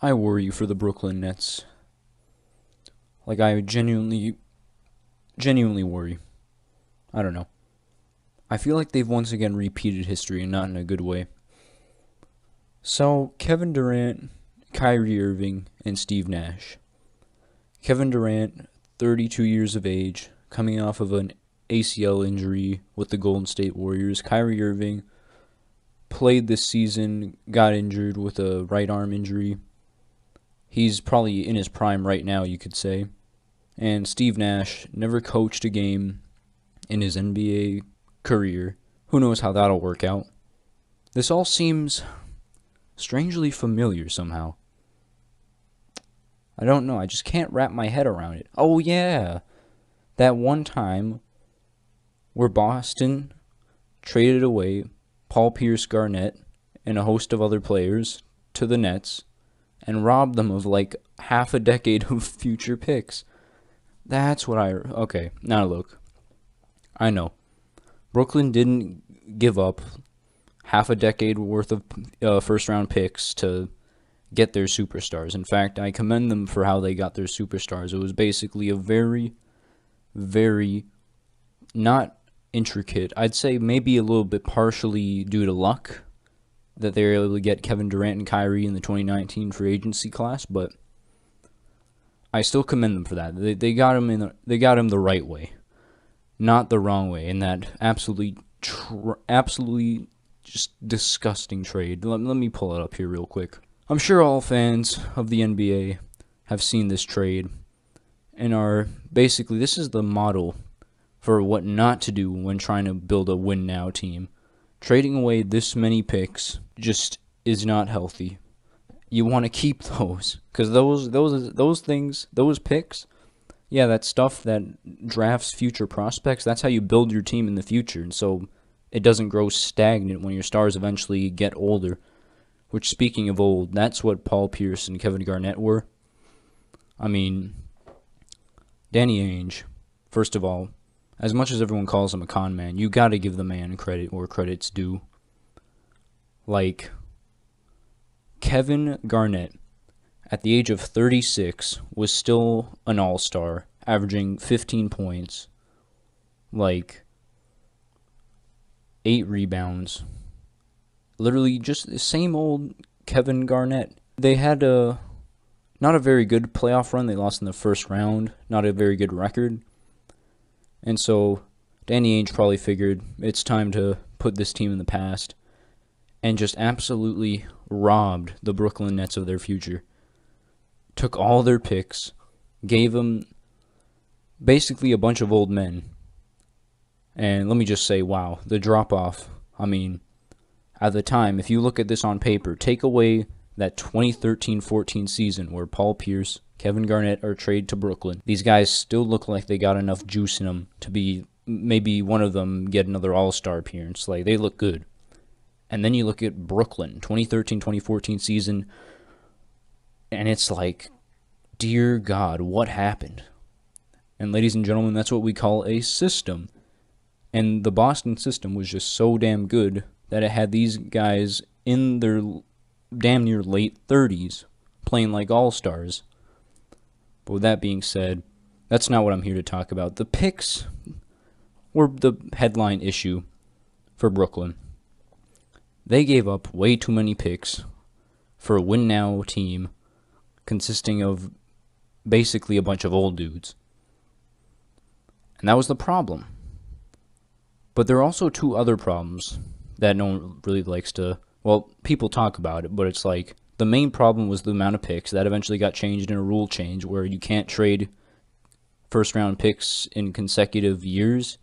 I worry for the Brooklyn Nets. Like, I genuinely worry. I don't know. I feel like they've once again repeated history and not in a good way. So, Kevin Durant, Kyrie Irving, and Steve Nash. Kevin Durant, 32 years of age, coming off of an ACL injury with the Golden State Warriors. Kyrie Irving played this season, got injured with a right arm injury. He's probably in his prime right now, you could say. And Steve Nash never coached a game in his NBA career. Who knows how that'll work out? This all seems strangely familiar somehow. I don't know. I just can't wrap my head around it. Oh, yeah. That one time where Boston traded away Paul Pierce Garnett and a host of other players to the Nets and robbed them of like half a decade of future picks. That's what Okay, now look. I know. Brooklyn didn't give up half a decade worth of first-round picks to get their superstars. In fact, I commend them for how they got their superstars. It was basically a very, very not intricate. I'd say maybe a little bit partially due to luck that they were able to get Kevin Durant and Kyrie in the 2019 free agency class, but I still commend them for that. They got him the right way, not the wrong way. In that absolutely just disgusting trade. Let me pull it up here real quick. I'm sure all fans of the NBA have seen this trade and are basically, this is the model for what not to do when trying to build a win now team. Trading away this many picks just is not healthy. You want to keep those because those picks, yeah, that stuff that drafts future prospects. That's how you build your team in the future, and so it doesn't grow stagnant when your stars eventually get older. Which, speaking of old, that's what Paul Pierce and Kevin Garnett were. I mean, Danny Ainge, first of all, as much as everyone calls him a con man, you got to give the man credit where credit's due. Like, Kevin Garnett, at the age of 36, was still an all-star, averaging 15 points, like 8 rebounds. Literally just the same old Kevin Garnett. They had not a very good playoff run. They lost in the first round. Not a very good record. And so Danny Ainge probably figured it's time to put this team in the past and just absolutely robbed the Brooklyn Nets of their future. Took all their picks, gave them basically a bunch of old men. And let me just say, wow, the drop-off. I mean, at the time, if you look at this on paper, take away that 2013-14 season where Paul Pierce, Kevin Garnett are traded to Brooklyn. These guys still look like they got enough juice in them to be, maybe one of them get another all-star appearance. Like, they look good. And then you look at Brooklyn, 2013-2014 season, and it's like, dear God, what happened? And ladies and gentlemen, that's what we call a system. And the Boston system was just so damn good that it had these guys in their damn near late 30s playing like all-stars. But with that being said, that's not what I'm here to talk about. The picks were the headline issue for Brooklyn. They gave up way too many picks for a win-now team consisting of basically a bunch of old dudes. And that was the problem. But there are also two other problems that no one really likes to, well, people talk about it, but it's like the main problem was the amount of picks. That eventually got changed in a rule change where you can't trade first-round picks in consecutive years.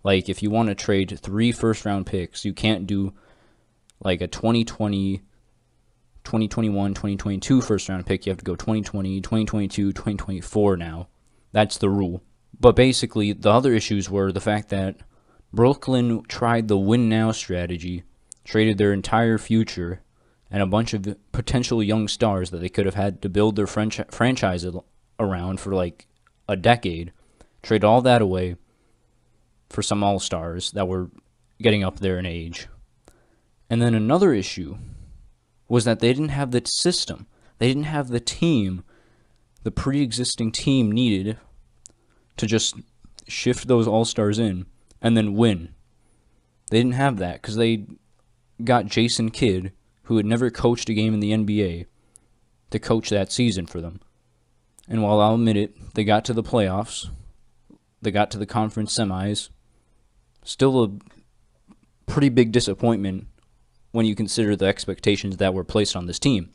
Like, if you want to trade 3 first-round picks, you can't do like a 2020, 2021, 2022 first-round pick. You have to go 2020, 2022, 2024 now. That's the rule. But basically, the other issues were the fact that Brooklyn tried the win-now strategy, traded their entire future and a bunch of potential young stars that they could have had to build their franchise around for like a decade, trade all that away for some all-stars that were getting up there in age. And then another issue was that they didn't have the system. They didn't have the team, the pre-existing team needed to just shift those all-stars in and then win. They didn't have that because they got Jason Kidd, who had never coached a game in the NBA, to coach that season for them. And while I'll admit it, they got to the playoffs, they got to the conference semis, still a pretty big disappointment when you consider the expectations that were placed on this team.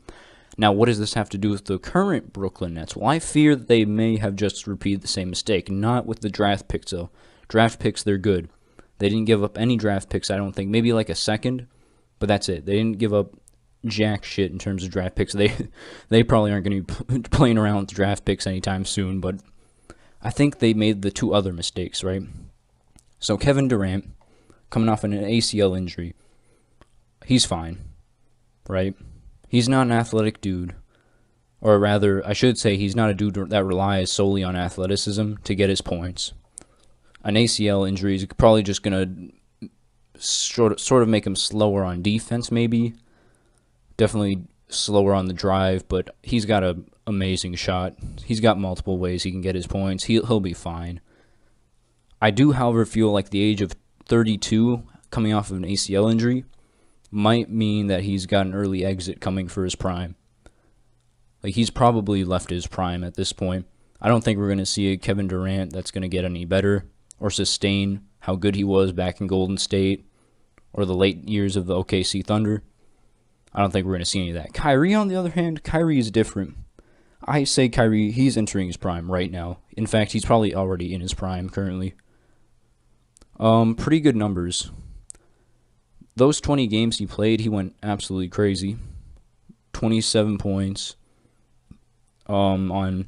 Now, what does this have to do with the current Brooklyn Nets? Well, I fear that they may have just repeated the same mistake. Not with the draft picks, though. Draft picks, they're good. They didn't give up any draft picks, I don't think. Maybe like a second, but that's it. They didn't give up jack shit in terms of draft picks. They probably aren't going to be playing around with draft picks anytime soon, but I think they made the two other mistakes, right? So Kevin Durant, coming off an ACL injury, he's fine, right? He's not an athletic dude, or rather, I should say he's not a dude that relies solely on athleticism to get his points. An ACL injury is probably just going to sort of make him slower on defense, maybe. Definitely slower on the drive, but he's got an amazing shot. He's got multiple ways he can get his points. He'll be fine. I do, however, feel like the age of 32, coming off of an ACL injury, might mean that he's got an early exit coming for his prime. Like, he's probably left his prime at this point. I don't think we're going to see a Kevin Durant that's going to get any better or sustain how good he was back in Golden State or the late years of the OKC Thunder. I don't think we're going to see any of that. Kyrie, on the other hand, Kyrie is different. I say Kyrie, he's entering his prime right now. In fact, he's probably already in his prime currently. Pretty good numbers. Those 20 games he played, he went absolutely crazy. 27 points on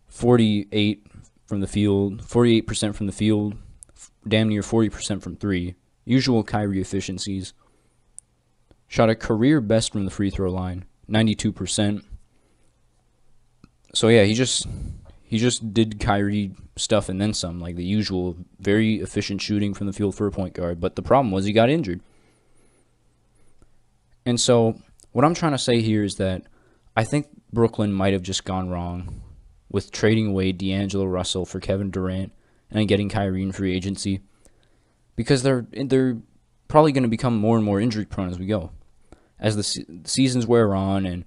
48 from the field, 48% from the field, damn near 40% from three. Usual Kyrie efficiencies. Shot a career best from the free throw line, 92%. So yeah, he just did Kyrie stuff and then some, like the usual, very efficient shooting from the field for a point guard. But the problem was he got injured. And so what I'm trying to say here is that I think Brooklyn might have just gone wrong with trading away D'Angelo Russell for Kevin Durant and getting Kyrie in free agency, because they're probably going to become more and more injury prone as we go, as the seasons wear on. And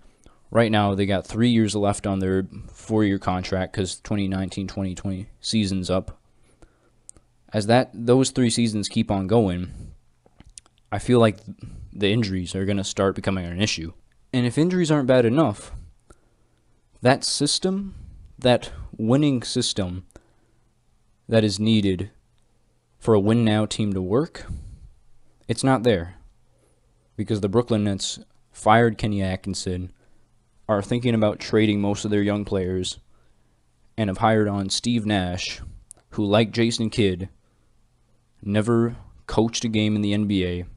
right now they got 3 years left on their 4-year contract because 2019-2020 season's up. As those 3 seasons keep on going, I feel like the injuries are going to start becoming an issue. And if injuries aren't bad enough, that system, that winning system that is needed for a win-now team to work, it's not there. Because the Brooklyn Nets fired Kenny Atkinson, are thinking about trading most of their young players, and have hired on Steve Nash, who, like Jason Kidd, never coached a game in the NBA,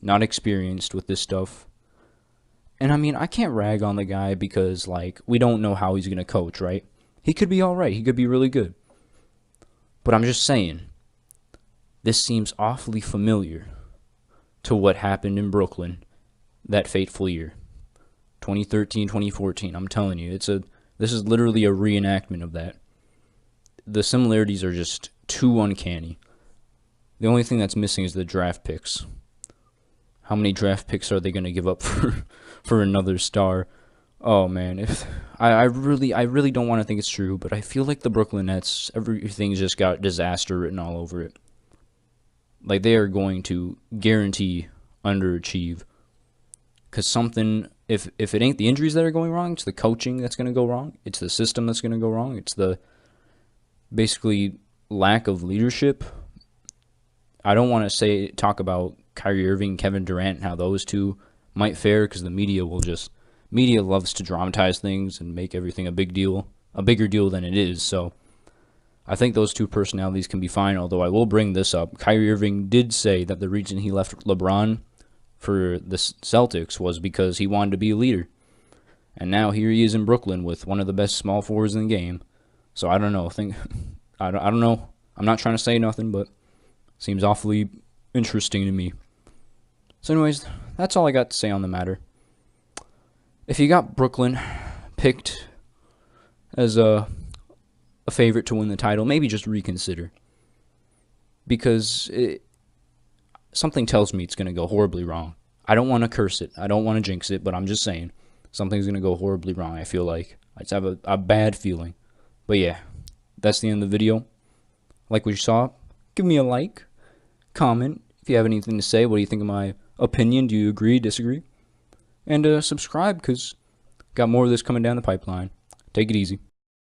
not experienced with this stuff. And I mean, I can't rag on the guy because, like, we don't know how he's going to coach, right? He could be all right. He could be really good. But I'm just saying, this seems awfully familiar to what happened in Brooklyn that fateful year. 2013, 2014. I'm telling you, this is literally a reenactment of that. The similarities are just too uncanny. The only thing that's missing is the draft picks. How many draft picks are they going to give up for another star? Oh man, I really don't want to think it's true, but I feel like the Brooklyn Nets, everything's just got disaster written all over it. Like, they are going to guarantee underachieve. Because something, if it ain't the injuries that are going wrong, it's the coaching that's going to go wrong. It's the system that's going to go wrong. It's the basically lack of leadership. I don't want to talk about Kyrie Irving, Kevin Durant, and how those two might fare, because the media loves to dramatize things and make everything a bigger deal than it is. So I think those two personalities can be fine, although I will bring this up. Kyrie Irving did say that the reason he left LeBron for the Celtics was because he wanted to be a leader. And now here he is in Brooklyn with one of the best small forwards in the game. So I don't know. I don't know. I'm not trying to say nothing, but seems awfully interesting to me. So anyways, that's all I got to say on the matter. if you got Brooklyn picked as a favorite to win the title, maybe just reconsider. Because something tells me it's going to go horribly wrong. I don't want to curse it. I don't want to jinx it, but I'm just saying. Something's going to go horribly wrong, I feel like. I just have a bad feeling. But yeah, that's the end of the video. Like what you saw, give me a like. Comment if you have anything to say. What do you think of my opinion? Do you agree, disagree? And subscribe, because got more of this coming down the pipeline. Take it easy.